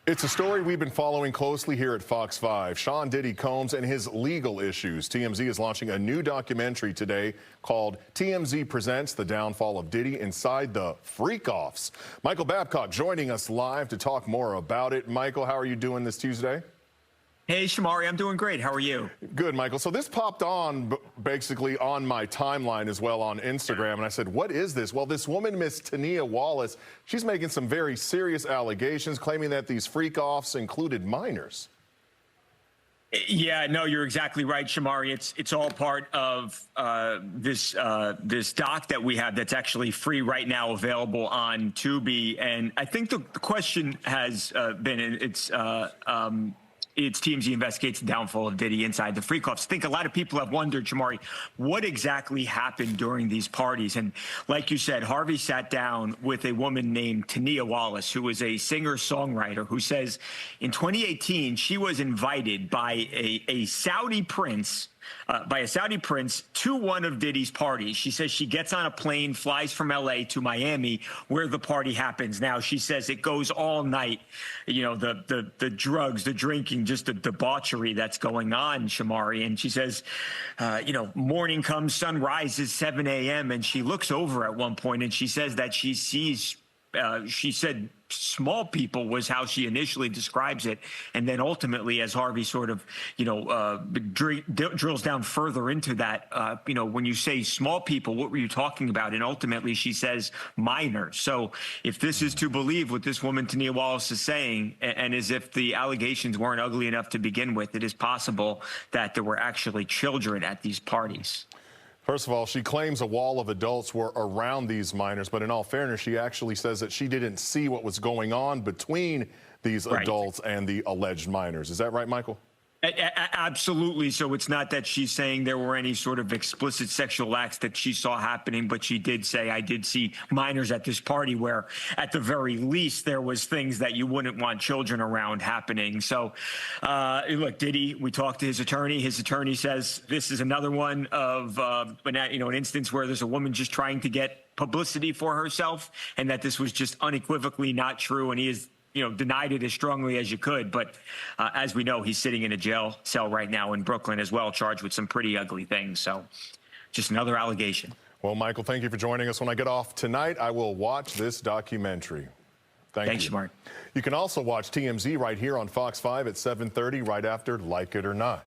It's a story we've been following closely here at Fox 5. Sean Diddy Combs and his legal issues. TMZ is launching a new documentary today called TMZ Presents the Downfall of Diddy Inside the Freak-Offs. Michael Babcock joining us live to talk more about it. Michael, how are you doing this Tuesday? Hey, Shamari, I'm doing great. How are you? Good, Michael. So this popped on basically on my timeline as well on Instagram, and I said, what is this? Well, this woman, Miss Tania Wallace, she's making some very serious allegations, claiming that these freak-offs included minors. Yeah, no, you're exactly right, Shamari. It's all part of this doc that we have that's actually free right now, available on Tubi. And I think the question has been it's TMZ investigates the downfall of Diddy inside the Freak-Offs. I think a lot of people have wondered, Shamari, what exactly happened during these parties. And like you said, Harvey sat down with a woman named Tania Wallace, who is a singer-songwriter, who says in 2018 she was invited by a Saudi prince to one of Diddy's parties. She says she gets on a plane, flies from LA to Miami, where the party happens. Now, she says it goes all night. You know, the drugs, the drinking, just the debauchery that's going on, Shamari. And she says, you know, morning comes, sun rises, 7 a.m. And she looks over at one point and she says that she sees, she said, small people was how she initially describes it. And then ultimately, as Harvey sort of, you know, drills down further into that, you know, when you say small people, what were you talking about? And ultimately, she says minors. So if this is to believe what this woman, Tania Wallace, is saying, and as if the allegations weren't ugly enough to begin with, it is possible that there were actually children at these parties. First of all, she claims a wall of adults were around these minors, but in all fairness, she actually says that she didn't see what was going on between these adults and the alleged minors. Is that right, Michael? Absolutely. So it's not that she's saying there were any sort of explicit sexual acts that she saw happening, but she did say, I did see minors at this party where at the very least there was things that you wouldn't want children around happening. So look, Diddy, we talked to his attorney. His attorney says this is another one of, you know, an instance where there's a woman just trying to get publicity for herself, and that this was just unequivocally not true. And he is, you know, denied it as strongly as you could. But as we know, he's sitting in a jail cell right now in Brooklyn as well, charged with some pretty ugly things. So just another allegation. Well, Michael, thank you for joining us. When I get off tonight, I will watch this documentary. Thanks, Shamari. You can also watch TMZ right here on Fox 5 at 7:30, right after Like It or Not.